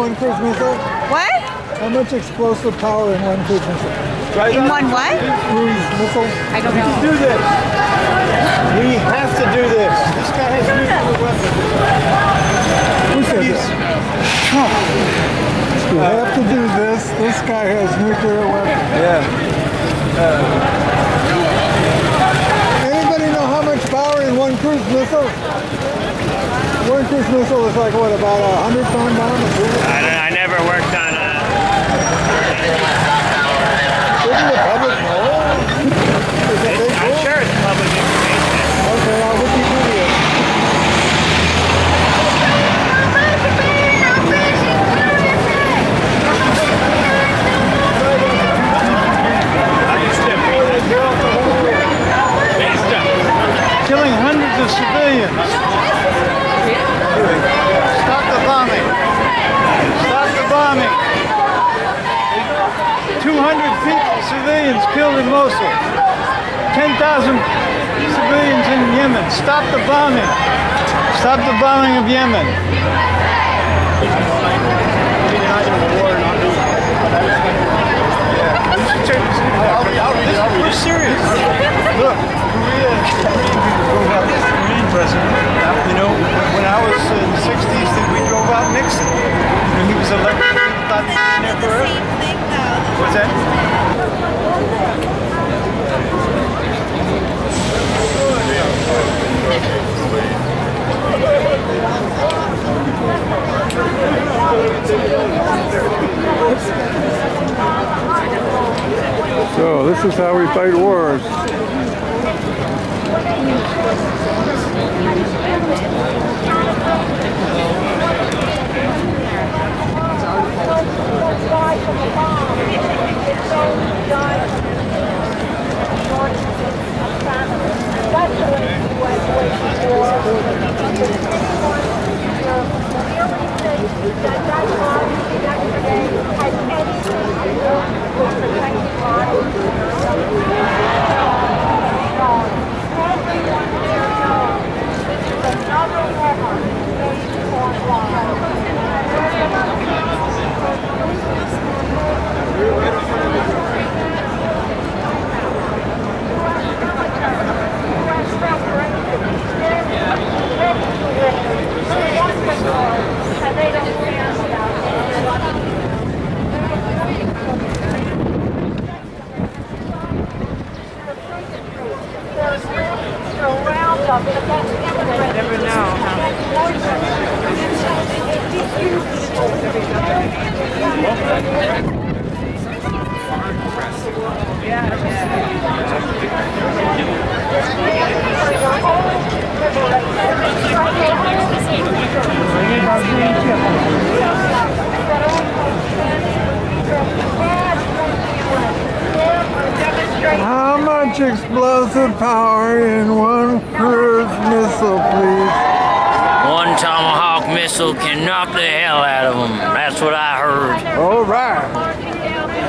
one cruise missile? What? How much explosive power in one cruise missile? In one what? Cruise missile? I don't know. Do this. We have to do this. This guy has nuclear weapons. Who said this? Trump. We have to do this. This guy has nuclear weapons. Anybody know how much power in one cruise missile? One cruise missile is like what, about a 100-ton bomb? I never worked on Isn't the public know? Is it big I'm sure it's public information. Okay, I'll Wikipedia. Killing hundreds of civilians. Stop the bombing. Stop the bombing. 200 people, civilians killed in Mosul. 10,000 civilians in Yemen. Stop the bombing. Stop the bombing of Yemen. We're serious. Look, Korean president. You know, when I was in the 60s, we drove out Nixon. When he was elected, we thought he'd been there forever. What's that? So this is how we fight wars. Never How much explosive power in one cruise missile, please? One Tomahawk missile can knock the hell out of them. That's what I heard. All right.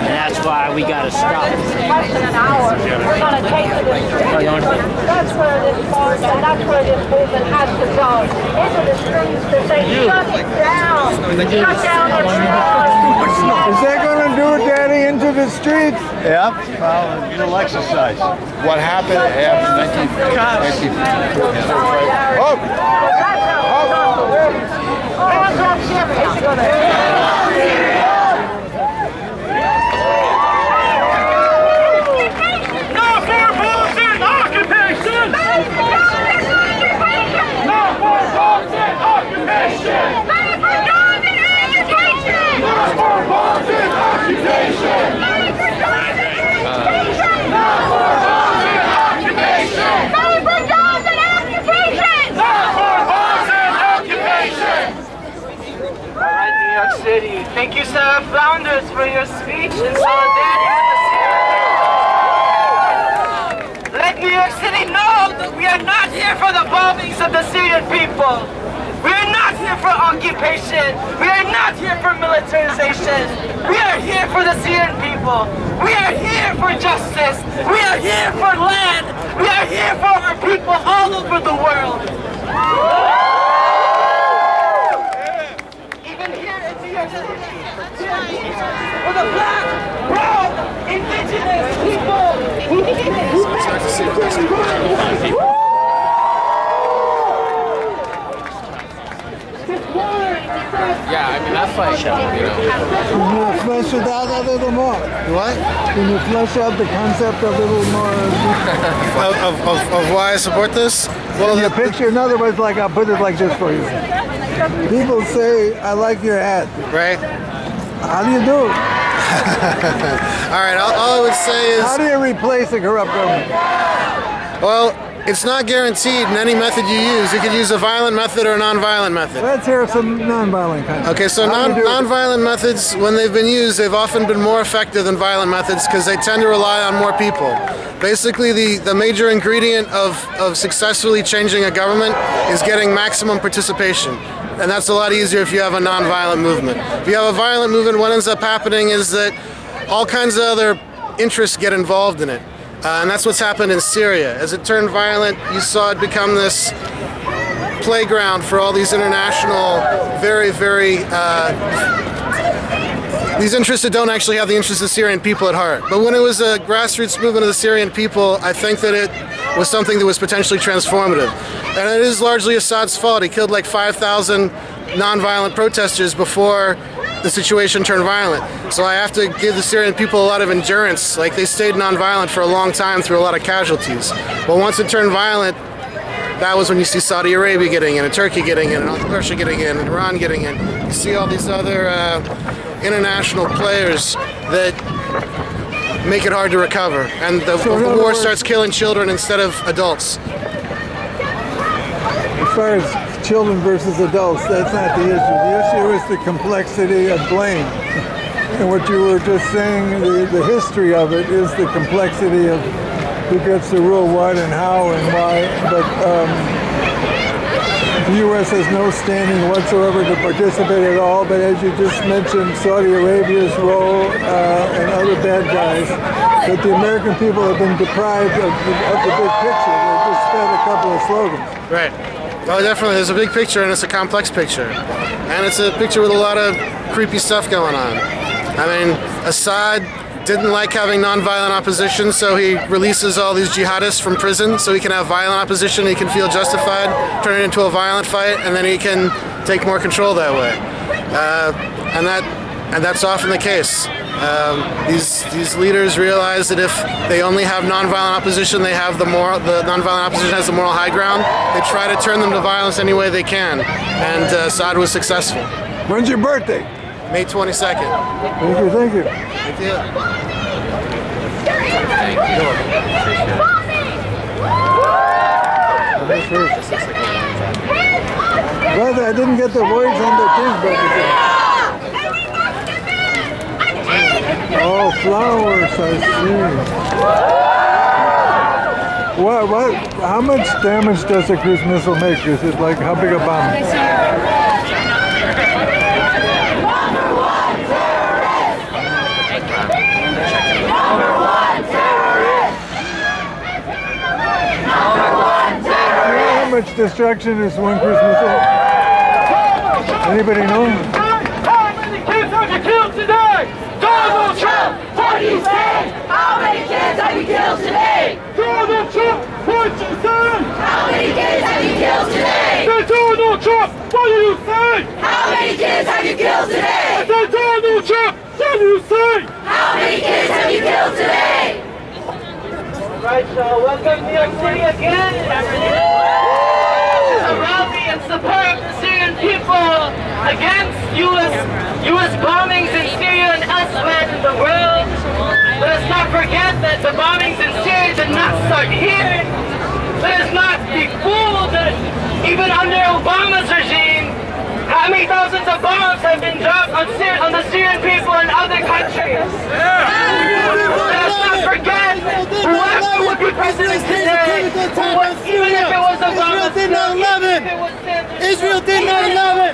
And that's why we gotta stop it. Less than an hour. We're going to take to the streets. That's where this march and that's where this movement has to go. Into the streets to say, shut it down. Shut down every Is that going to do it, Daddy, into the streets? Yeah, well, it'll exercise. What happened after 1954? Oh! Hands up, Syria. City. Thank you, sir, founders, for your speech in solidarity with the Syrian people. Let New York City know that we are not here for the bombings of the Syrian people. We are not here for occupation. We are not here for militarization. We are here for the Syrian people. We are here for justice. We are here for land. We are here for our people all over the world. Even here in New York City. Not fight, you know. Can you flesh it out a little more? What? Can you flesh out the concept a little more? Of why I support this? Well, The picture, in other words, like I'll put it like this for you. People say, I like your hat. right? How do you do it? All right, all I would say How is, do you replace a corrupt government? well, it's not guaranteed in any method you use. You could use a violent method or a non-violent method. Let's hear some non-violent kinds. Okay, so How do you do it? non-violent methods, when they've been used, they've often been more effective than violent methods because they tend to rely on more people. Basically, the major ingredient of successfully changing a government is getting maximum participation. And that's a lot easier if you have a non-violent movement. If you have a violent movement, what ends up happening is that all kinds of other interests get involved in it. And that's what's happened in Syria. As it turned violent, you saw it become this playground for all these international, these interests that don't actually have the interests of the Syrian people at heart. But when it was a grassroots movement of the Syrian people, I think that it was something that was potentially transformative. And it is largely Assad's fault. He killed like 5,000 non-violent protesters before the situation turned violent. So I have to give the Syrian people a lot of endurance. Like, they stayed non-violent for a long time through a lot of casualties. But once it turned violent, that was when you see Saudi Arabia getting in, and Turkey getting in, and Russia getting in, and Iran getting in. You see all these other international players that make it hard to recover. And the war starts killing children instead of adults. As far as children versus adults, that's not the issue. The issue is the complexity of blame. And what you were just saying, the history of it is the complexity of who gets to rule what and how and why. But the U.S. has no standing whatsoever to participate at all. But as you just mentioned, Saudi Arabia's role and other bad guys, that the American people have been deprived of the big picture. They're just fed a couple of slogans. Right. Oh, definitely. There's a big picture, and it's a complex picture. And it's a picture with a lot of creepy stuff going on. I mean, Assad didn't like having nonviolent opposition, so he releases all these jihadists from prison so he can have violent opposition, he can feel justified, turn it into a violent fight, and then he can take more control that way. And that's often the case. These leaders realize that if they only have nonviolent opposition, the nonviolent opposition has the moral high ground. They try to turn them to violence any way they can, and Assad was successful. When's your birthday? May 22nd. Thank you, thank you. Thank you. Brother, I didn't get the words on the thing, but oh, flowers, I see. What, how much damage does a cruise missile make? Is it like, how big a bomb? How much destruction is one cruise missile? Anybody know? How many kids have you killed today? Donald Trump, what do you say? How many kids have you killed today? Donald Trump, what do you say? How many kids have you killed today? Say Donald Trump, what do you say? How many kids have you killed today? Say Donald Trump, what do you say? How many kids have you killed today? Alright, so welcome to New York City again. This is a rally in support of the Syrian people against U.S. bombings in Syria and elsewhere in the world. Let us not forget that the bombings in Syria did not start here. Let us not be fooled that even under Obama's regime, how many thousands of bombs have been dropped on the Syrian people in other countries. Let us not forget whoever would be president today, even if it was Obama, Israel did 9/11.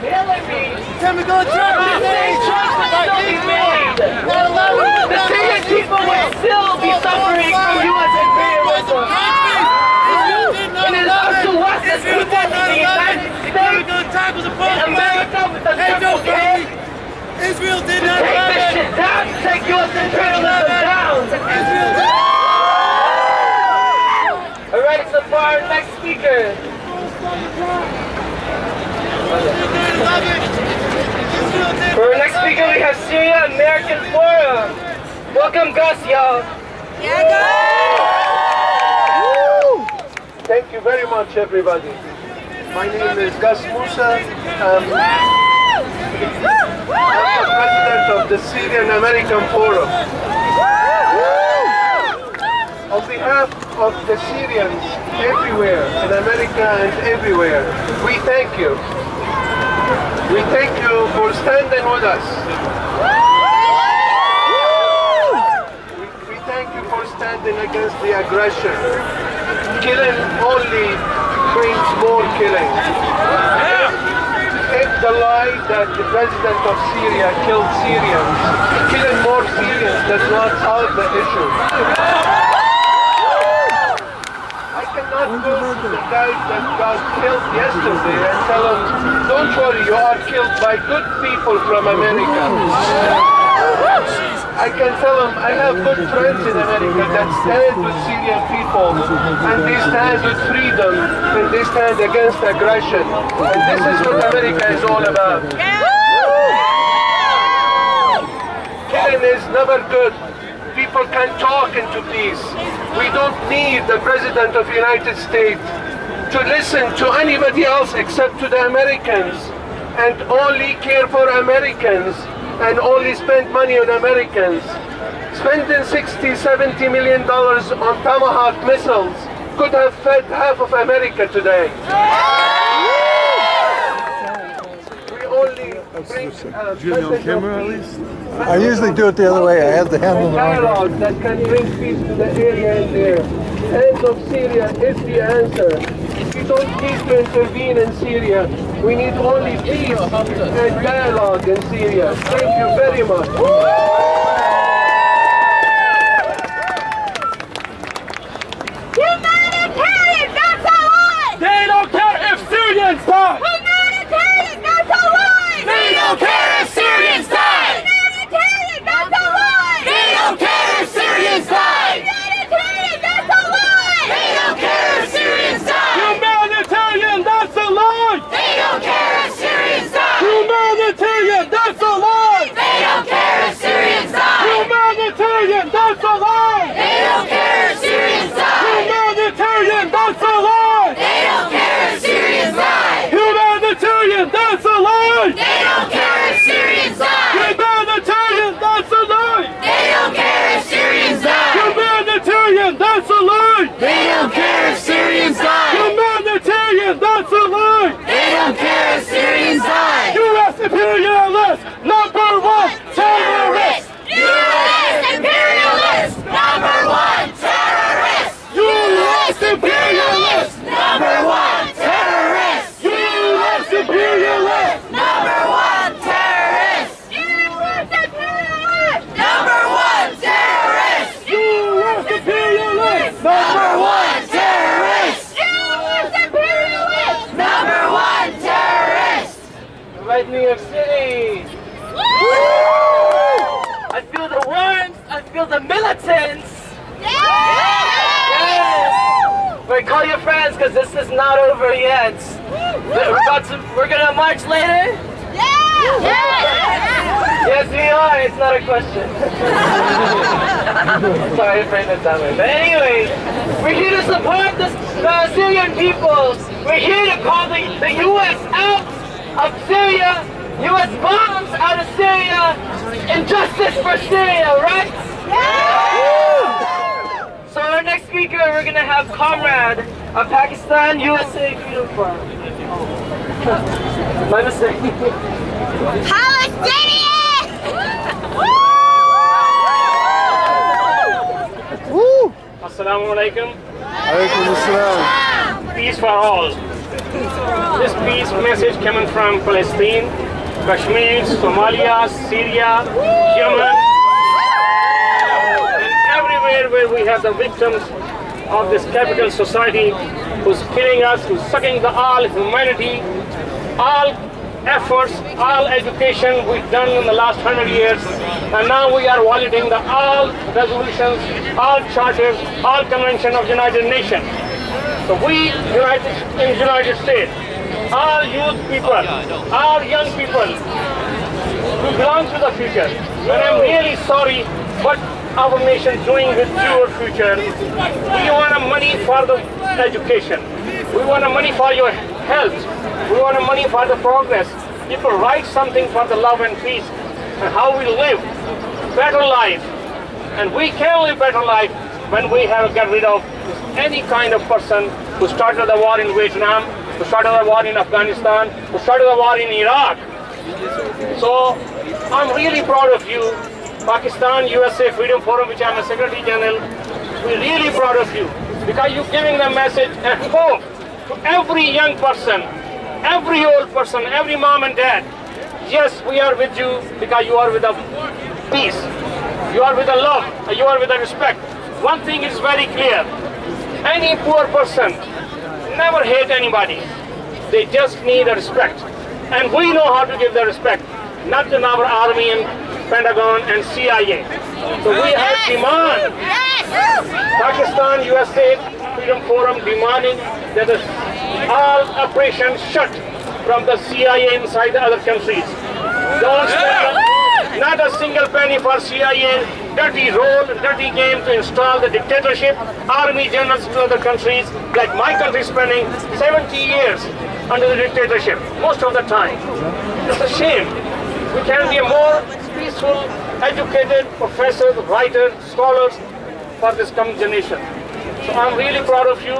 Chemical attack. The Syrian people would still be suffering from U.S. imperialism. And it is up to us as people in the United States, in America with the triple K, Israel did to take this shit down, to take U.S. imperialism down. Alright, so for our next speaker. Israel For our next speaker, we have Syria American Forum. Welcome, Gus, y'all. Thank you very much, everybody. My name is Gus Musa. I'm the president of the Syrian American Forum. On behalf of the Syrians everywhere, in America and everywhere, we thank you. We thank you for standing with us. We thank you for standing against the aggression. Killing only brings more killing. If the lie that the president of Syria killed Syrians, killing more Syrians does not solve the issue. I cannot go to the guys that got killed yesterday and tell them, don't worry, you are killed by good people from America. I can tell them I have good friends in America that stand with Syrian people, and they stand with freedom, and they stand against aggression. And this is what America is all about. Killing is never good. People can talk into peace. We don't need the President of the United States to listen to anybody else except to the Americans, and only care for Americans, and only spend money on Americans. Spending $60–70 million on Tomahawk missiles could have fed half of America today. We only bring I usually do it the other way. I have the handle on. dialogue that can bring peace to the area in there. End of Syria is the answer. We don't need to intervene in Syria. We need only peace and dialogue in Syria. Thank you very much. Humanitarian, that's a lie! They don't care if Syrians die! Humanitarian, that's a lie! They don't care if Syrians die! Humanitarian, that's a lie! They don't care if Syrians die! Humanitarian, that's a lie! They don't care if Syrians die! Humanitarian, that's a lie! They don't care if Syrians die! Humanitarian, that's a lie! They don't care if Syrians die! Humanitarian, that's a lie! They don't care if Syrians die! Humanitarian, that's a lie! They don't care if Syrians die! Humanitarian, that's a lie! They don't care if Syrians die! Humanitarian, that's a lie! They don't care if Syrians die! Humanitarian, that's a lie! They don't care if Syrians die! Humanitarian, that's a lie! They don't care if Syrians die! U.S. imperialist, number one terrorist! U.S. imperialist, number one terrorist! U.S. imperialist, number one terrorist! U.S. imperialist, Number one terrorist! U.S. imperialist, number one terrorist! U.S. imperialist, number one terrorist! U.S. imperialist, number one terrorist! Right, New York City! I feel the warmth, I feel the militants! Yes! Wait, call your friends, because this is not over yet. We're gonna march later? Yes, we are. It's not a question. Sorry to frame it that way. But anyway, we're here to support the Syrian people. We're here to call the U.S. out of Syria. U.S. bombs out of Syria. Injustice for Syria, right? So our next speaker, we're going to have Comrade of Pakistan, USA uniform. My mistake. Palestinian! Assalamu alaikum. Alaikum assalam. Peace for all. This peace message coming from Palestine, Kashmir, Somalia, Syria, Yemen, and everywhere where we have the victims of this capital society who's killing us, who's sucking the all humanity, all efforts, all education we've done in the last 100 years, and now we are violating the all resolutions, all charters, all convention of United Nations. So we, United States, all youth people, all young people, We belong to the future. And I'm really sorry what our nation is doing with your future. We want money for the education. We want money for your health. We want money for the progress. People write something for the love and peace and how we live better life. And we can live better life when we have get rid of any kind of person who started the war in Vietnam, who started the war in Afghanistan, who started the war in Iraq. So I'm really proud of you, Pakistan USA Freedom Forum, which I'm a Secretary General. We're really proud of you because you're giving the message and hope to every young person, every old person, every mom and dad. Yes, we are with you because you are with the peace, you are with the love, you are with the respect. One thing is very clear. Any poor person never hate anybody. They just need a respect. And we know how to give the respect, not in our army and Pentagon and CIA. So we have demand. Pakistan USA Freedom Forum demanding that all operations shut from the CIA inside the other countries. Don't spend not a single penny for CIA, dirty role, dirty game to install the dictatorship, army generals to other countries, like my country spending 70 years under the dictatorship, most of the time. It's a shame. We can be more peaceful, educated professors, writers, scholars for this coming generation. So I'm really proud of you.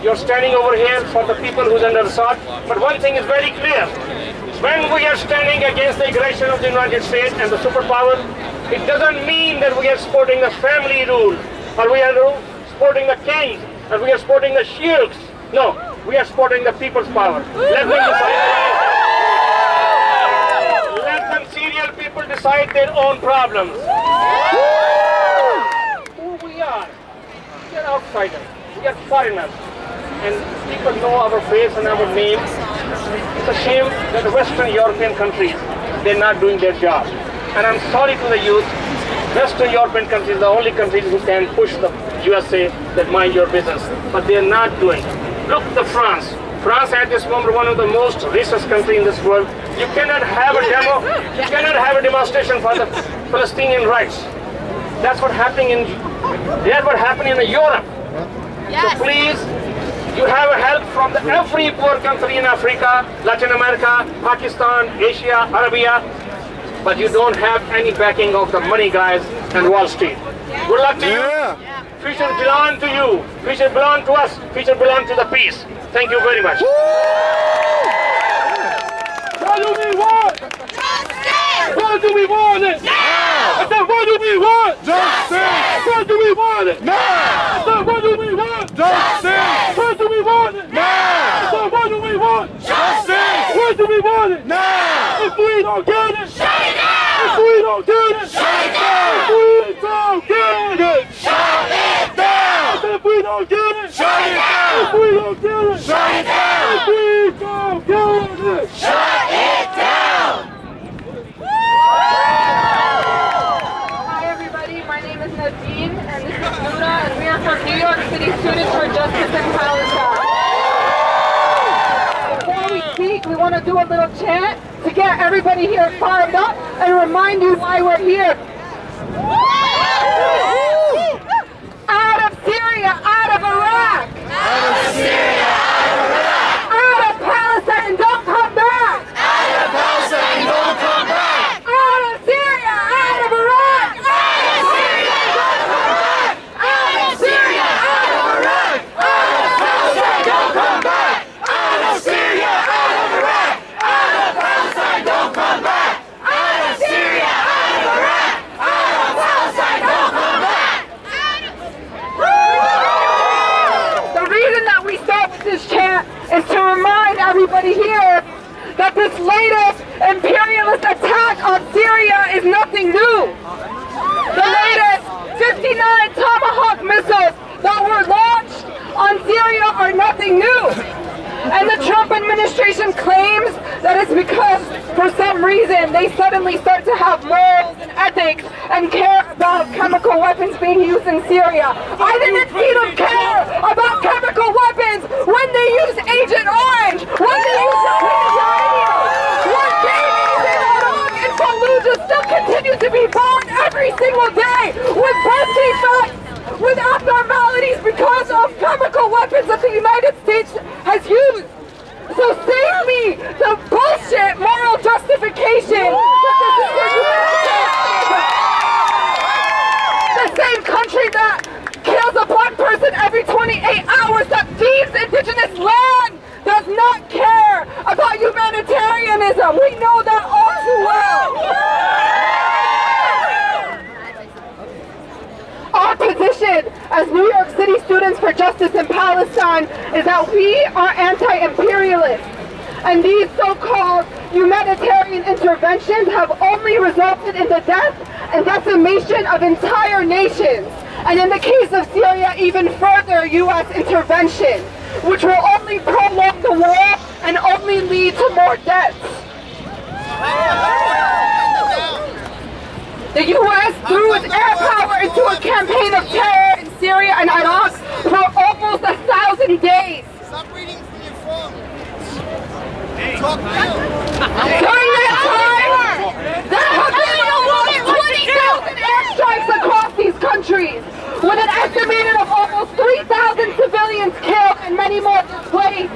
You're standing over here for the people who's under assault. But one thing is very clear. When we are standing against the aggression of the United States and the superpower, it doesn't mean that we are supporting the family rule, or we are supporting the kings, or we are supporting the sheiks. No, we are supporting the people's power. Let them decide. Let them Syrian people decide their own problems. Who we are outsiders. We are foreigners. And people know our face and our name. It's a shame that the Western European countries, they're not doing their job. And I'm sorry to the youth, Western European countries are the only countries who can push the USA that mind your business. But they're not doing. Look to France. France at this moment one of the most racist countries in this world. You cannot have a demo, you cannot have a demonstration for the Palestinian rights. That's what happening in Europe. So please, you have help from every poor country in Africa, Latin America, Pakistan, Asia, Arabia, but you don't have any backing of the money guys and Wall Street. Good luck to you. Future belongs to you. Future belongs to us. Future belongs to the peace. Thank you very much. What do we want? Justice! What do we want it? Now! I said, what do we want? Justice! What do we want it? Now! I said, what do we want? Justice! What do we want it? Now! I said, what do we want? Justice! What do we want it? Now! If we don't get it, shut it down! If we don't get it, shut it down! If we don't get it, shut it down! I said, if we don't get it, shut it down! If we don't get it, shut it down! If we don't get it, shut it down! Hi everybody, my name is Nadine and this is Luna and we are from New York City Students for Justice in Palestine. Before we speak, we want to do a little chant to get everybody here fired up and remind you why we're here. Out of Syria, out of Iraq! Out of Syria, out of Iraq! Out of Palestine, don't come back! Out of Palestine, don't come back! Out of Syria, out of Iraq! Out of Syria, don't come back! Out of Syria, out of Iraq! Out of Palestine, don't come back! Out of Syria, out of Iraq! Out of Palestine, don't come back! Out of Syria, out of Iraq! Out of Palestine, don't come back! The reason that we start with this chant is to remind everybody here that this latest imperialist attack on Syria is nothing new. The latest 59 Tomahawk missiles that were launched on Syria are nothing new. And the Trump administration claims that it's because, for some reason, they suddenly start to have morals and ethics and care about chemical weapons being used in Syria. I didn't see them care about chemical weapons when they used Agent Orange, when they used depleted uranium, when babies in Iraq and Fallujah the bullshit moral justification that this is for humanitarianism. The same country that kills a black person every 28 hours, that thieves indigenous land, does not care about humanitarianism. We know that all too well. Our position as New York City students for justice in Palestine is that we are anti-imperialist. And these so-called humanitarian interventions have only resulted in the death and decimation of entire nations. And in the case of Syria, even further U.S. intervention, which will only prolong the war and only lead to more deaths. The U.S. threw its air power into a campaign of terror in Syria and Iraq for almost 1,000 days. Stop reading from your phone. During that time, there have been almost 20,000 airstrikes across these countries, with an estimated of almost 3,000 civilians killed and many more displaced.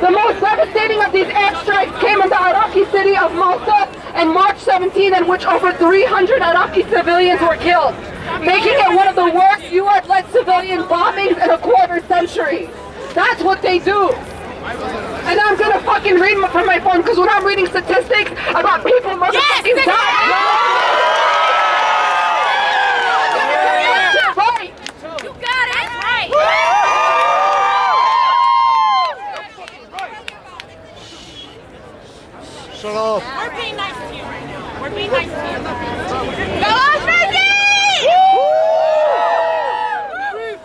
The most devastating of these airstrikes came in the Iraqi city of Mosul on March 17, in which over 300 Iraqi civilians were killed, making it one of the worst U.S.-led civilian bombings in a quarter century. That's what they do. And I'm gonna fucking read from my phone, because when I'm reading statistics about people motherfucking dying. Right. You got it right. Shut up. We're being nice to you right now. We're being nice to you. Go on, Frankie!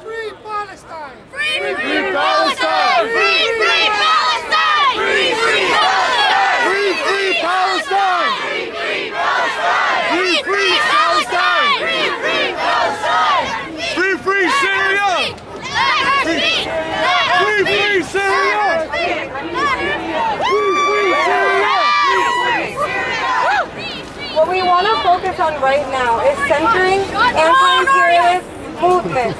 Free Palestine. Free Palestine! Free Palestine! Free Palestine. Free Palestine. Free Palestine. Free Syria. Free Syria. What we want to focus on right now is centering anti-imperialist movement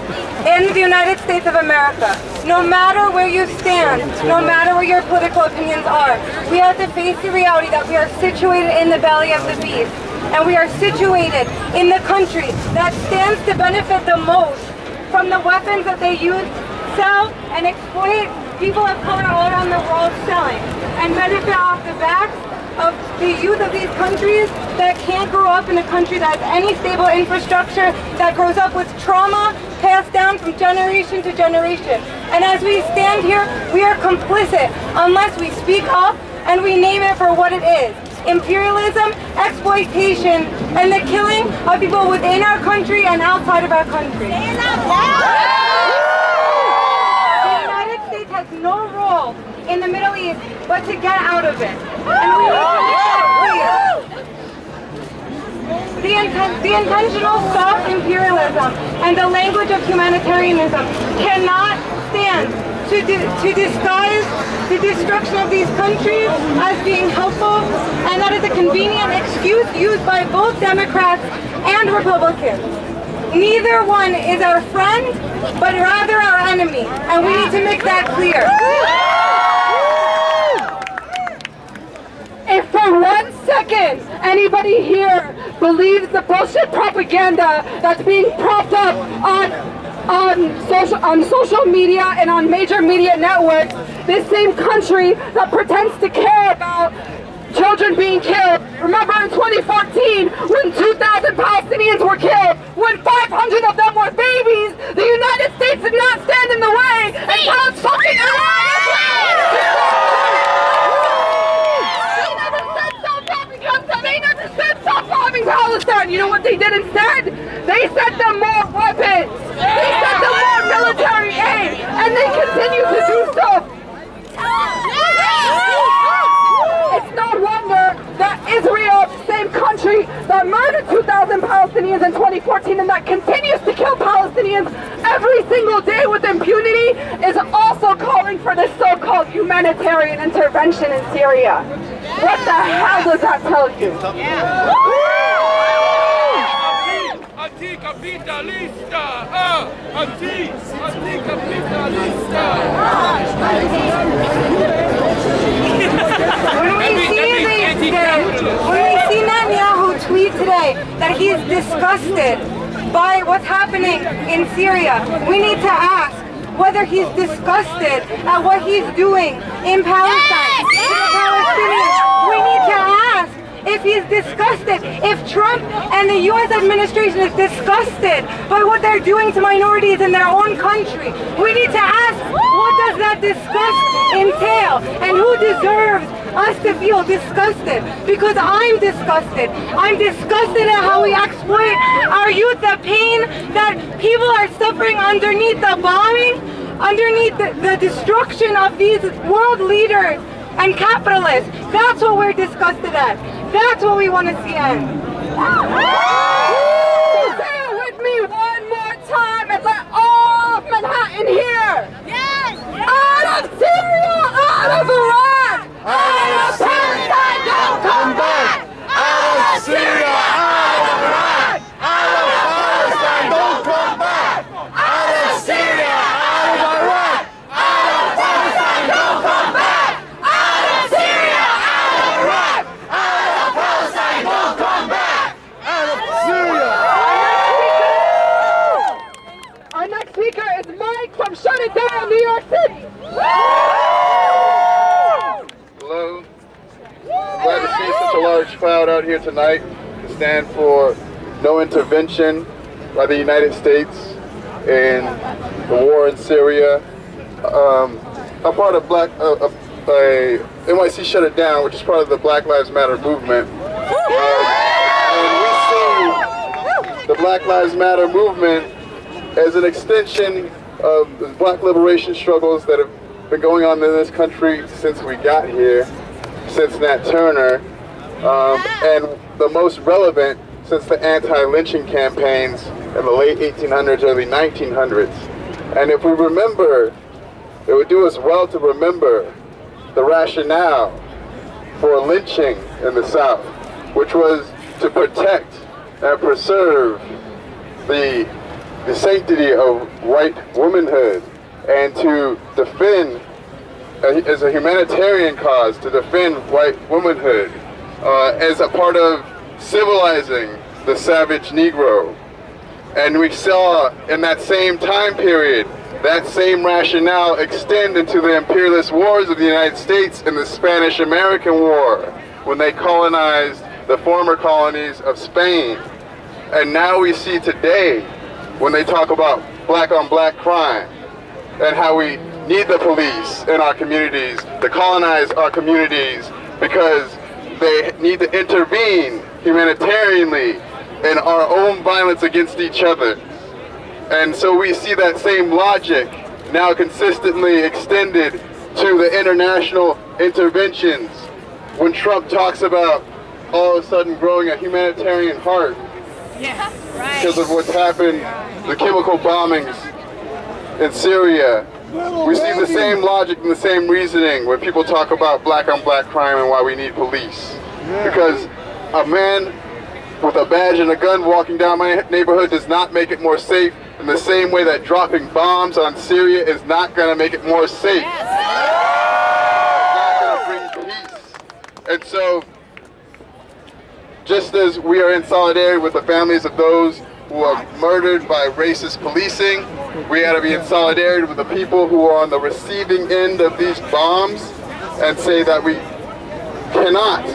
in the United States of America. No matter where you stand, no matter what your political opinions are, we have to face the reality that we are situated in the belly of the beast. And we are situated in the country that stands to benefit the most from the weapons that they use, sell, and exploit people of color all around the world selling, and benefit off the backs of the youth of these countries that can't grow up in a country that has any stable infrastructure, that grows up with trauma passed down from generation to generation. And as we stand here, we are complicit unless we speak up and we name it for what it is. Imperialism, exploitation, and the killing of people within our country and outside of our country. The United States has no role in the Middle East but to get out of it. And we need to make that clear. The intentional soft imperialism and the language of humanitarianism cannot stand to disguise the destruction of these countries as being helpful, and that is a convenient excuse used by both Democrats and Republicans. Neither one is our friend, but rather our enemy, and we need to make that clear. If for 1 second anybody here believes the bullshit propaganda that's being propped up on social media and on major media networks, this same country that pretends to care about children being killed. Remember in 2014 when 2,000 Palestinians were killed, when 500 of them were babies, the United States did not stand in the way and tell its fucking They never said stop bombing Palestine. You know what they did instead? They sent them more weapons. They sent them more military aid, and they continue to do so. It's no wonder that Israel, the same country that murdered 2,000 Palestinians in 2014 and that continues to kill Palestinians every single day with impunity, is also calling for this so-called humanitarian intervention in Syria. What the hell does that tell you? Anticapitalista! Anticapitalista! that he's disgusted by what's happening in Syria. We need to ask whether he's disgusted at what he's doing in Palestine to the Palestinians. We need to ask if he's disgusted, if Trump and the U.S. administration is disgusted by what they're doing to minorities in their own country. We need to ask, what does that disgust entail, and who deserves us to feel disgusted? Because I'm disgusted. I'm disgusted at how we exploit our youth, the pain that people are suffering underneath the bombing, underneath the destruction of these world leaders and capitalists. That's what we're disgusted at. That's what we want to see end. Say it with me one more time and let all of Manhattan hear. Yes! Out of Syria, out of Iraq, out of Palestine, don't come back! Out of Syria, out of Iraq, out of Palestine, don't come back! Out of Syria, out of Iraq, out of Palestine, don't come back! Out of Syria, out of Iraq, out of Palestine, don't come back! Out of Syria! Our next speaker is Mike from Shut It Down, New York City. Hello. Glad to see such a large crowd out here tonight to stand for no intervention by the United States in the war in Syria. I'm part of NYC Shut It Down, which is part of the Black Lives Matter movement. And we see the Black Lives Matter movement as an extension of the black liberation struggles that have been going on in this country since we got here, since Nat Turner, and the most relevant since the anti-lynching campaigns in the late 1800s, early 1900s. And if we remember, it would do us well to remember the rationale for lynching in the South, which was to protect and preserve the sanctity of white womanhood, and to defend, as a humanitarian cause, to defend white womanhood as a part of civilizing the savage Negro. And we saw in that same time period that same rationale extend into the imperialist wars of the United States in the Spanish-American War, when they colonized the former colonies of Spain. And now we see today, when they talk about black-on-black crime, and how we need the police in our communities to colonize our communities because they need to intervene humanitarianly in our own violence against each other. And so we see that same logic now consistently extended to the international interventions. When Trump talks about all of a sudden growing a humanitarian heart because of what's happened, the chemical bombings in Syria, we see the same logic and the same reasoning when people talk about black-on-black crime and why we need police. Because a man with a badge and a gun walking down my neighborhood does not make it more safe, in the same way that dropping bombs on Syria is not going to make it more safe. It's not going to bring peace. And so, just as we are in solidarity with the families of those who are murdered by racist policing, we ought to be in solidarity with the people who are on the receiving end of these bombs, and say that we cannot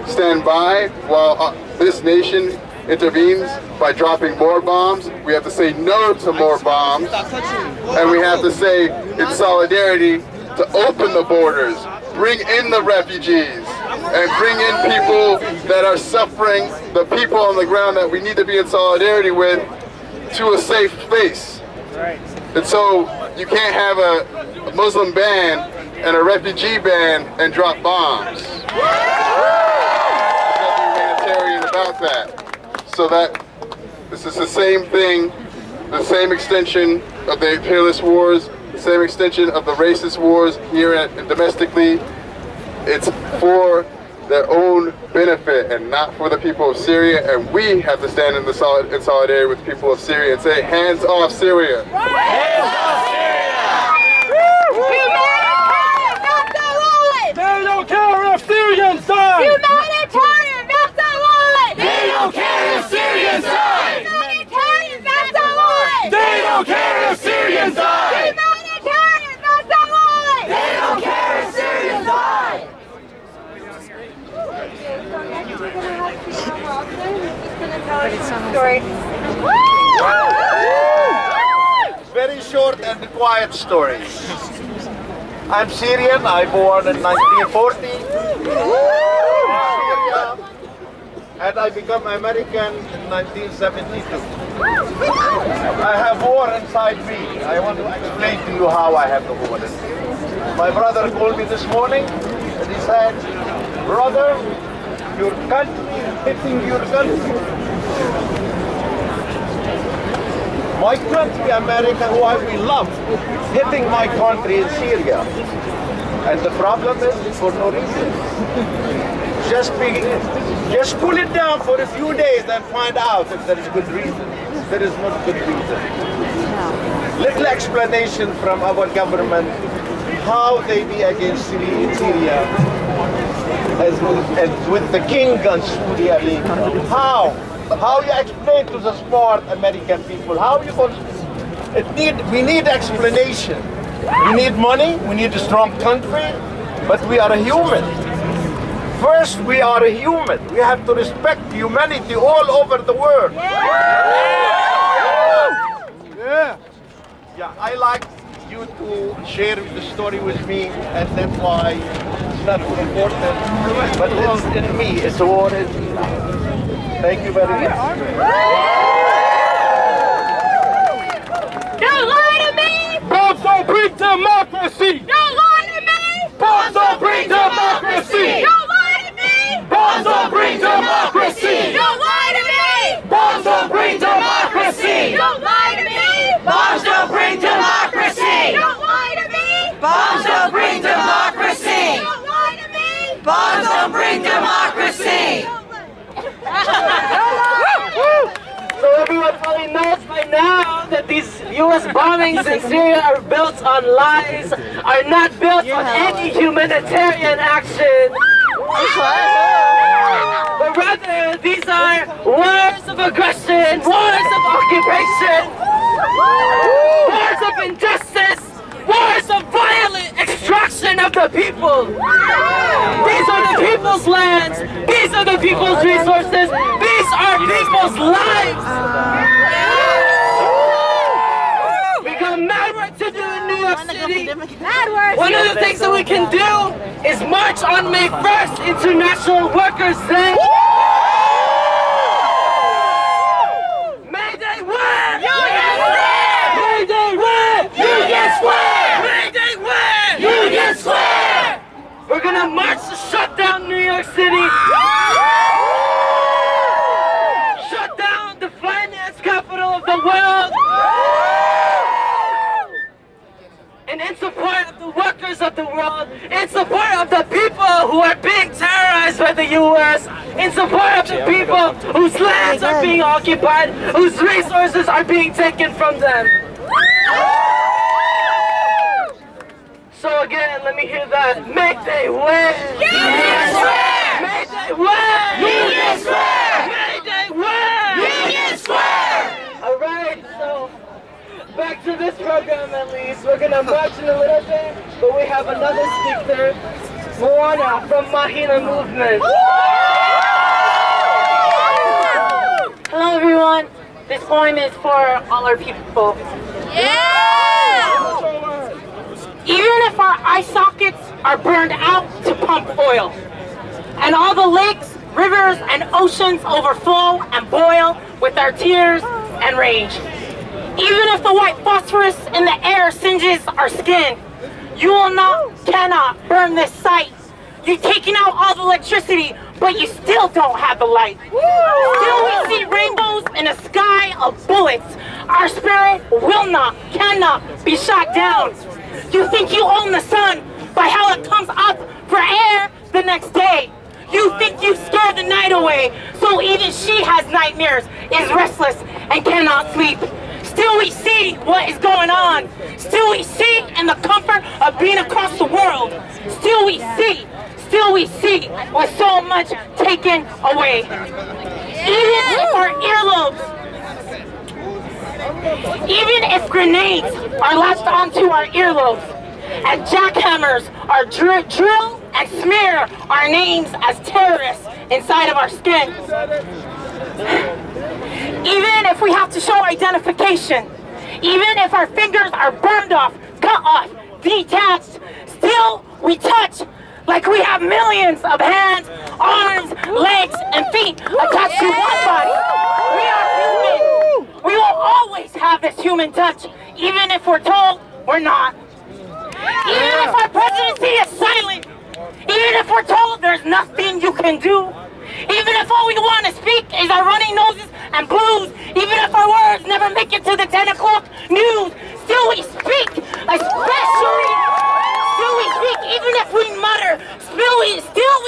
stand by while this nation intervenes by dropping more bombs. We have to say no to more bombs, and we have to say in solidarity to open the borders, bring in the refugees, and bring in people that are suffering, the people on the ground that we need to be in solidarity with, to a safe space. And so you can't have a Muslim ban and a refugee ban and drop bombs. There's nothing humanitarian about that. So that this is the same thing, the same extension of the imperialist wars, the same extension of the racist wars here and domestically. It's for their own benefit and not for the people of Syria, and we have to stand in solidarity with the people of Syria and say, hands off Syria! Hands off Syria! Humanitarian, not the line! They don't care if Syrians die! Humanitarian, not the line! They don't care if Syrians story. Very short and quiet story. I'm Syrian. I born in 1940 in Syria, and I become American in 1972. I have war inside me. I want to explain to you how I have the war in me. My brother called me this morning and he said, "Brother, your country is hitting your country." My country, America, who we love, hitting my country in Syria. And the problem is for no reason. Just pull it down for a few days and find out if there is good reason. There is not good reason. Little explanation from our government how they be against Syria as with the king and Saudi Arabia. How you explain to the smart American people? How you going? We need explanation. We need money. We need a strong country, but we are a human. First, we are a human. We have to respect humanity all over the world. Yeah. I like you to share the story with me, and that's why it's not so important. But it's in me. It's a war in me. Thank you very much. Don't lie to me! Bombs don't bring democracy! Don't lie to me! Bombs don't bring democracy! Don't lie to me! Bombs don't bring democracy! Don't lie to me! Bombs don't bring democracy! Don't lie to me! Bombs don't bring democracy! Don't lie to me! Bombs don't bring democracy! Don't lie to me! Bombs don't bring democracy! So everyone probably knows by now that these U.S. bombings in Syria are built on lies, are not built on any humanitarian action. But rather, these are wars of aggression, wars of occupation, wars of injustice, wars of violent extraction of the people. These are the people's lands. These are the people's resources. These are people's lives. We got mad work to do in New York City. One of the things that we can do is march on May 1st, International Workers' Day. May they win! Union Square! May they win! Union Square! May they win! Union Square! We're gonna march to shut down New York City. Shut down the finance capital of the world. And in support of the workers of the world, in support of the people who are being terrorized by the U.S., in support of the people whose lands are being occupied, whose resources are being taken from them. So again, let me hear that. May they win! Union Square! May they win! Union Square! May they win! Union Square! Alright, so back to this program at least. We're gonna march in a little bit, but we have another speaker, Moana from Mahina Movement. Hello everyone. This poem is for all our people. Even if our eye sockets are burned out to pump oil, and all the lakes, rivers, and oceans overflow and boil with our tears and rage. Even if the white phosphorus in the air singes our skin, you cannot burn this sight. You've taken out all the electricity, but you still don't have the light. Still we see rainbows in a sky of bullets. Our spirit cannot be shot down. You think you own the sun by how it comes up for air the next day. You think you scare the night away, so even she has nightmares, is restless, and cannot sleep. Still we see what is going on. Still we see in the comfort of being across the world. Still we see with so much taken away. Even if grenades are latched onto our earlobes, and jackhammers are drill and smear our names as terrorists inside of our skin. Even if we have to show identification, even if our fingers are burned off, cut off, detached, still we touch like we have millions of hands, arms, legs, and feet attached to one body. We are human. We will always have this human touch, even if we're told we're not. Even if our presidency is silent, even if we're told there's nothing you can do, even if all we want to speak is our running noses and blues, even if our words never make it to the 10 o'clock news, still we speak, especially, still we speak, even if we mutter, still we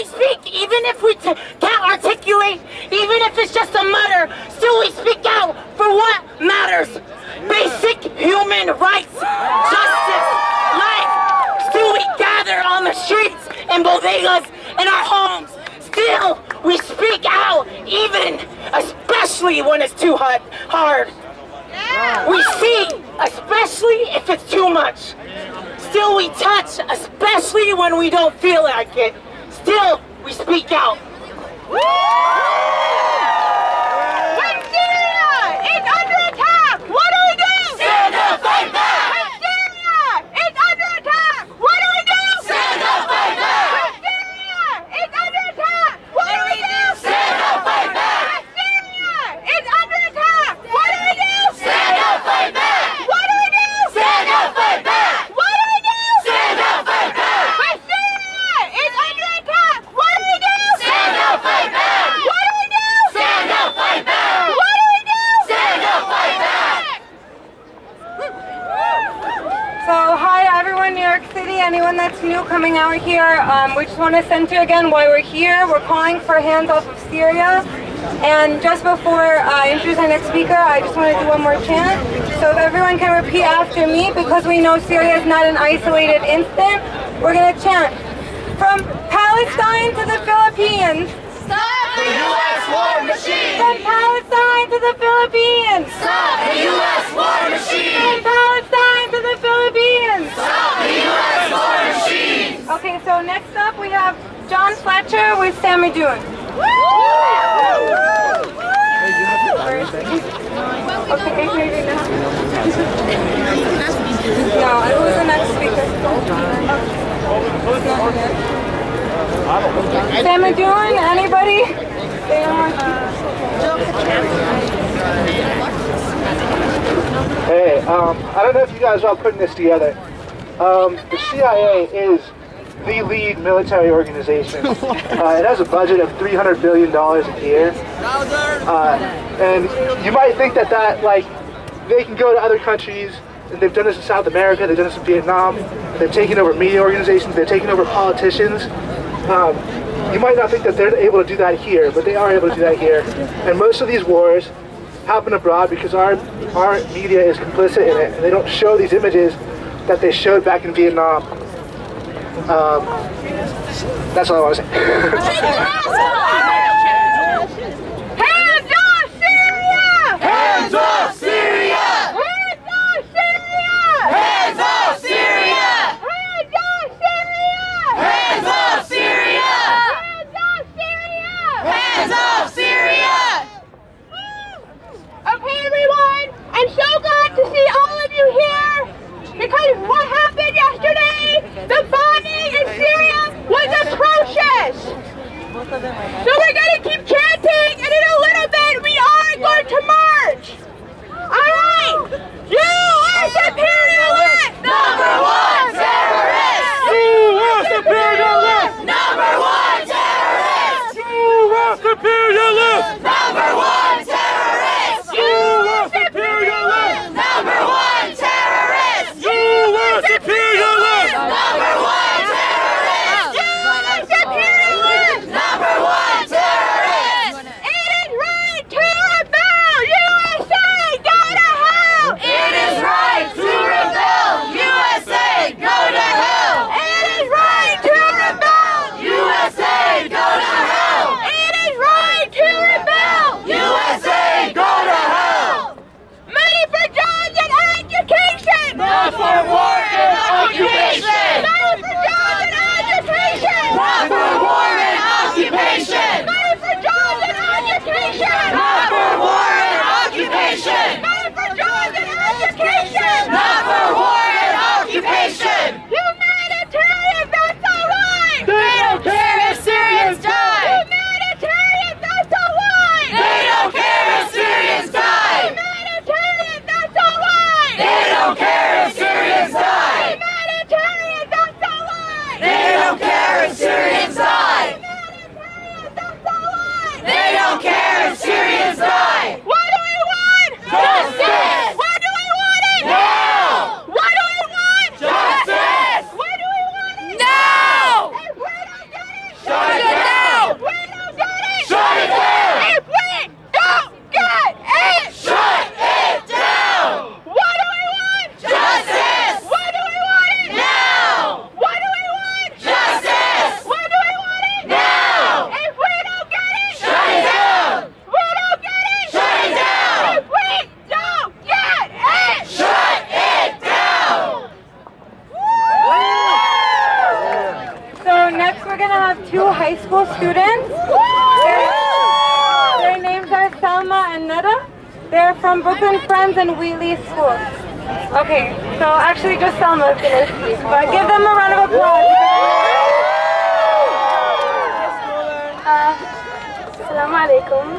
speak, even if we can't articulate, even if it's just a mutter, still we speak out for what matters. Basic human rights, justice, life. Still we gather on the streets, in bodegas, in our homes. Still we speak out, even, especially when it's too hard. We see, especially if it's too much. Still we touch, especially when we don't feel like it. Still we speak out. When Syria is under attack, what do we do? Stand up, fight back! When Syria is under attack, what do we do? Stand up, fight back! When Syria is under attack, what do we do? Stand up, fight back! When Syria is under attack, what do we do? Stand up, fight back! What do we do? Stand up, fight back! What do we do? Stand up, fight back! When Syria is under attack, what do we do? Stand up, fight back! What do we do? Stand up, fight back! What do we do? Stand up, fight back! So hi everyone, New York City, anyone that's new coming out here, we just want to center again why we're here. We're calling for hands off of Syria. And just before I introduce our next speaker, I just want to do one more chant. So if everyone can repeat after me, because we know Syria is not an isolated incident, we're going to chant. From Palestine to the Philippines. Stop the U.S. war machine! From Palestine to the Philippines. Stop the U.S. war machine! From Palestine to the Philippines. Stop the U.S. war machine! Okay, so next up we have John Fletcher with Sammy Dune. Okay, maybe now. No, who's the next speaker? Sammy Dune, anybody? Hey, I don't know if you guys are all putting this together. The CIA is the lead military organization. It has a budget of $300 billion a year. And you might think that like, they can go to other countries, and they've done this in South America, they've done this in Vietnam, they've taken over media organizations, they've taken over politicians. You might not think that they're able to do that here, but they are able to do that here. And most of these wars happen abroad because our media is complicit in it, and they don't show these images that they showed back in Vietnam. That's all I want to say. Hands off Syria! Hands off Syria! Hands off Syria! Hands off Syria! Hands off Syria! Hands off Syria! Hands off Syria! Hands off Syria! Okay, everyone, I'm so glad to see all of you here because what happened yesterday, the bombing in Syria was atrocious. So we're going to keep chanting, and in a little bit we are going to march. All right, U.S. imperialist, Number one terrorist! U.S. imperialist! Number one terrorist! U.S. imperialist! Number one terrorist! U.S. imperialist! Number one terrorist! U.S. imperialist! Number one terrorist! U.S. imperialist, Number one students. Their names are Selma and Nada. They're from Brooklyn Friends and Wheatley School. Okay, so actually just Selma is going to speak, but give them a round of applause. Assalamu alaikum.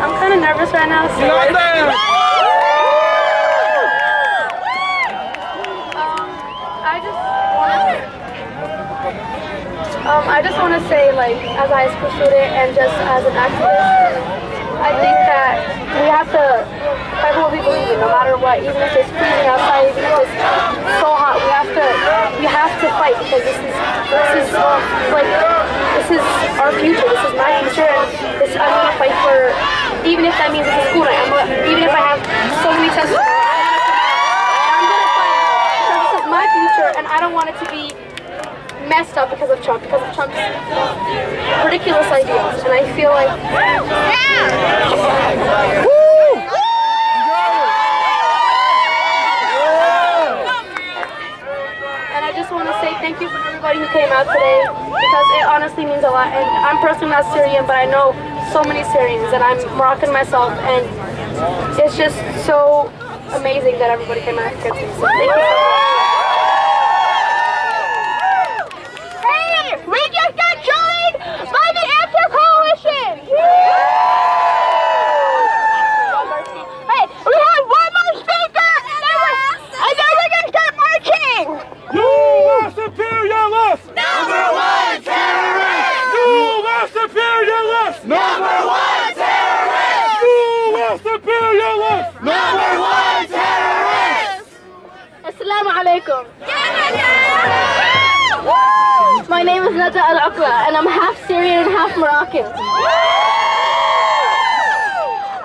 I'm kind of nervous right now, so I just want to say, like, as a high school student and just as an activist, I think that we have to fight for what we believe in, no matter what. Even if it's freezing outside, even if it's so hot, we have to fight, because this is our future. This is my future, and I'm gonna fight for. Even if that means it's a school night, even if I have so many tests, I'm gonna fight, because this is my future, and I don't want it to be messed up because of Trump's ridiculous ideas, and I feel like and I just want to say thank you for everybody who came out today, because it honestly means a lot. And I'm personally not Syrian, but I know so many Syrians, and I'm Moroccan myself, and it's just so amazing that everybody came out here. So thank you so much. We just got joined by the Answer Coalition! Hey, we have one more speaker, and then we're gonna start marching! U.S. imperialists! Number one terrorist! U.S. imperialists! Number one terrorist! U.S. imperialists! Number one terrorist! Assalamu alaikum. My name is Nada Al-Aqla, and I'm half Syrian and half Moroccan.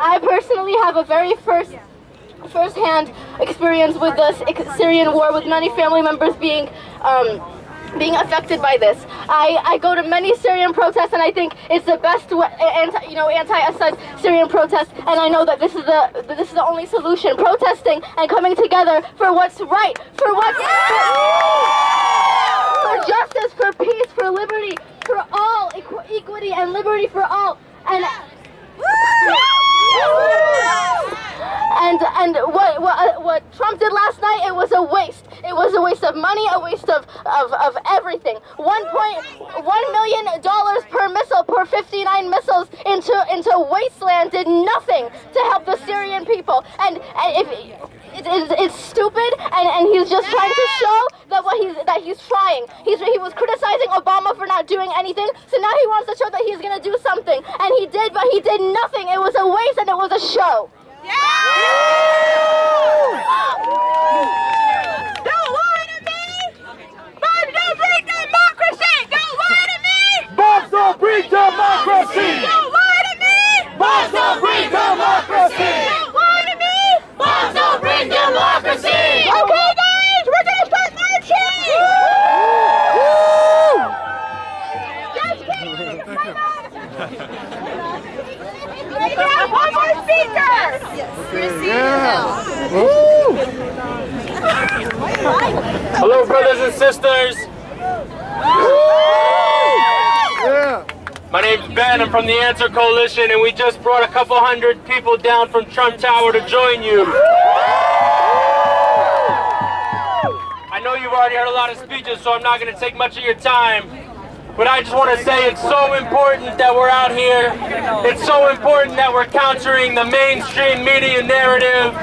I personally have a very first-hand experience with the Syrian war, with many family members being affected by this. I go to many Syrian protests, and I think it's the best anti-Assad Syrian protest, and I know that this is the only solution. Protesting and coming together for what's right, for justice, for peace, for liberty, for all, equity and liberty for all, and what Trump did last night, it was a waste. It was a waste of money, a waste of everything. $1.1 million per missile, per 59 missiles into wasteland did nothing to help the Syrian people. And it's stupid, and he's just trying to show that he's trying. He was criticizing Obama for not doing anything, so now he wants to show that he's gonna do something, and he did, but he did nothing. It was a waste, and it was a show. Don't lie to me! Bombs don't bring democracy! Don't lie to me! Bombs don't bring democracy! Don't lie to me! Bombs don't bring democracy! Don't lie to me! Bombs don't bring democracy! Okay, guys, we're gonna start marching! Just kidding! We have one more speaker! Hello, brothers and sisters. My name's Ben. I'm from the Answer Coalition, and we just brought a couple hundred people down from Trump Tower to join you. I know you've already heard a lot of speeches, so I'm not going to take much of your time. But I just want to say it's so important that we're out here. It's so important that we're countering the mainstream media narrative.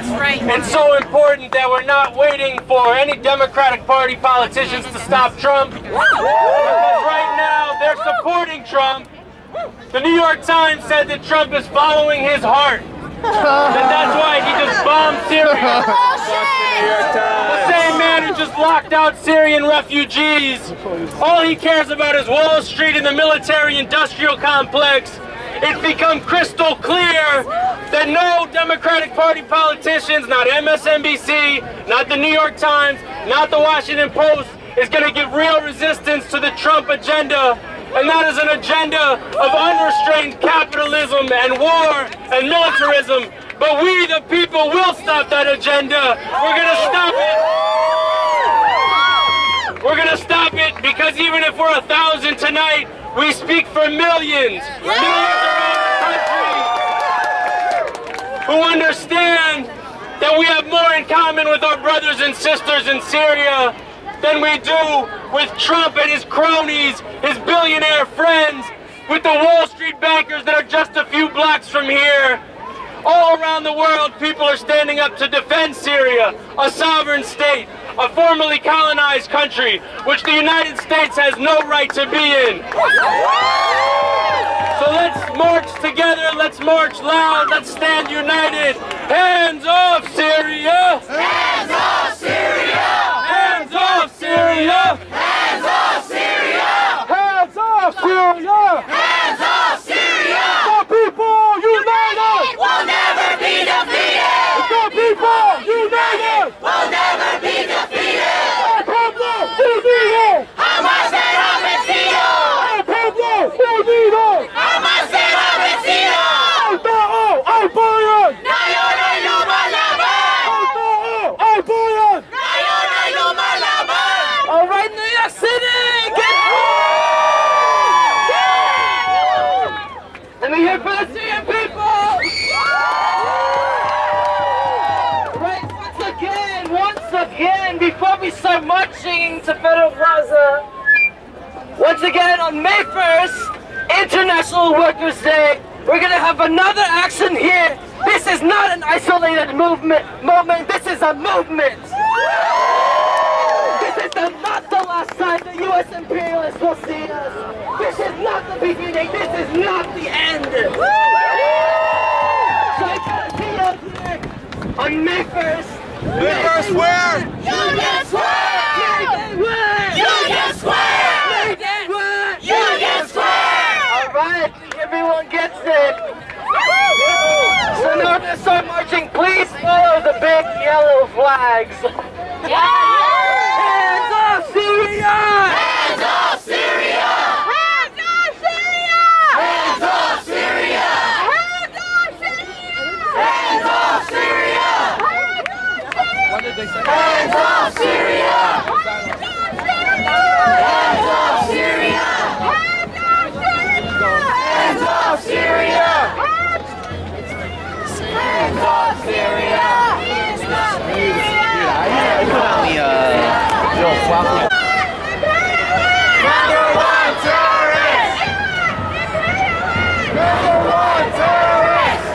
It's so important that we're not waiting for any Democratic Party politicians to stop Trump. Because right now they're supporting Trump. The New York Times said that Trump is following his heart. That's why he just bombed Syria. The same man who just locked out Syrian refugees. All he cares about is Wall Street and the military-industrial complex. It's become crystal clear that no Democratic Party politicians, not MSNBC, not the New York Times, not the Washington Post, is going to give real resistance to the Trump agenda. And that is an agenda of unrestrained capitalism and war and militarism. But we, the people, will stop that agenda. We're going to stop it. We're going to stop it Because even if we're 1,000 tonight, we speak for millions. Millions around the country who understand that we have more in common with our brothers and sisters in Syria than we do with Trump and his cronies, his billionaire friends, with the Wall Street bankers that are just a few blocks from here. All around the world, people are standing up to defend Syria, a sovereign state, a formerly colonized country, which the United States has no right to be in. So let's march together, let's march loud, let's stand united. Hands off Syria! Hands off Syria! Hands off Syria! Hands off Syria! Hands off Syria! Hands off Syria! The people united! We'll never be defeated! The people united! We'll never be defeated! El pueblo unido! Jamás será vencido! El pueblo unido! Jamás será vencido! Al tao, al Bayern! Ngayon ay lumalaban! Al tao, al Bayern! Ngayon ay lumalaban! All right, New York City, get Let me hear for the Syrian people! Right, once again, before we start marching to Federal Plaza, once again on May 1st, International Workers' Day, we're gonna have another action here. This is not an isolated moment. This is a movement. This is not the last time the U.S. imperialists will see us. This is not the beginning. This is not the end. So I gotta see you here on May 1st. May 1st where? Union Square! Union Square! Union Square! All right, everyone gets it. So now we're gonna start marching. Please follow the big yellow flags. Hands off Syria! Hands off Syria! Hands off Syria! Hands off Syria! Hands off Syria! Hands off Syria! What did they say? Hands off Syria! Hands off Syria! Hands off Syria! Hands off Syria! Number one terrorist! Number one terrorist! Number one terrorist! Number one terrorist!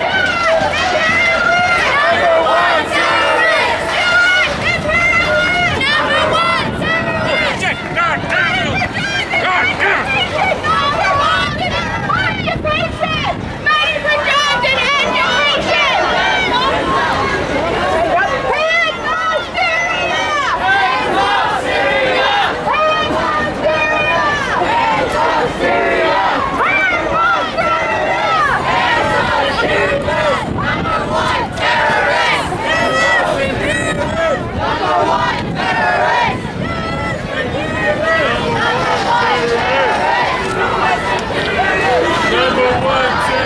Occupation! Ladies and gentlemen, education! Hands off Syria! Hands off Syria! Hands off Syria! Hands off Syria! Hands off Syria! Number one terrorist!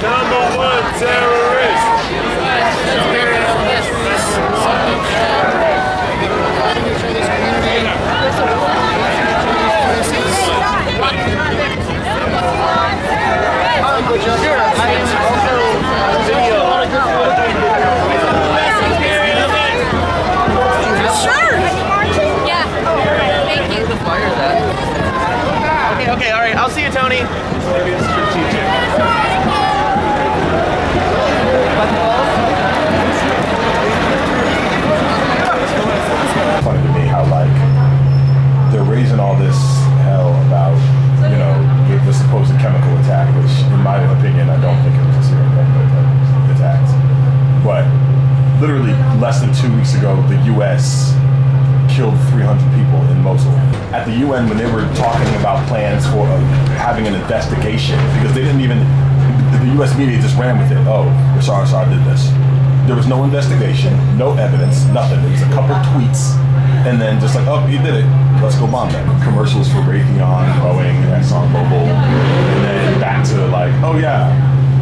Number one terrorist! Number one terrorist! Number one terrorist! Okay, all right. I'll see you, Tony. Funny to me how like they're raising all this hell about the supposed chemical attack, which in my opinion I don't think it was a Syrian attack. But literally less than 2 weeks ago, the U.S. killed 300 people in Mosul. At the UN, when they were talking about plans for having an investigation, because they didn't even, the U.S. media just ran with it. Oh, Bashar al-Assad did this. There was no investigation, no evidence, nothing. It was a couple tweets, and then just like, oh, he did it. Let's go bomb them. Commercials for Raytheon, Boeing, ExxonMobil, and then back to like, oh yeah,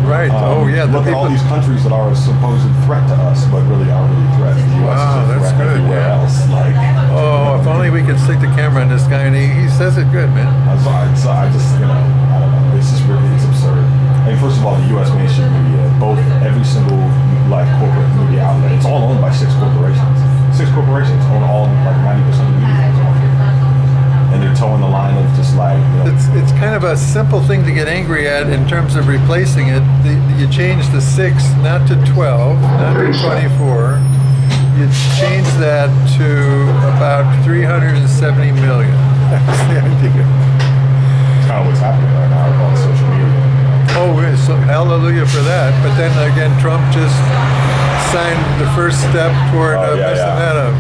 Right. Oh, yeah. Look at all these countries that are a supposed threat to us, but really aren't really threats. The U.S. Wow, is a that's threat good, everywhere yeah. else. Like, Oh, if only we could stick the camera on this guy, and he says it good, man. so I just, you know, I don't know. It's just really, it's absurd. I mean, first of all, the U.S. mainstream media, every single like corporate media outlet, it's all owned by 6 corporations. 6 corporations own all like 90% of the media. And they're towing the line of just like, you know. It's kind of a simple thing to get angry at in terms of replacing it. You change the 6 not to 12, not to 24. You change that to about 370 million. That's the idea. It's kind of what's happening right now with all the social media. Oh, so hallelujah for that. But then again, Trump just signed the first step toward messing that up.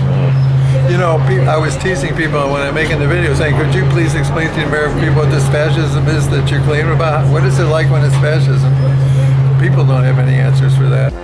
You know, I was teasing people when I'm making the video, saying, could you please explain to the American people what this fascism is that you're claiming about? What is it like when it's fascism? People don't have any answers for that.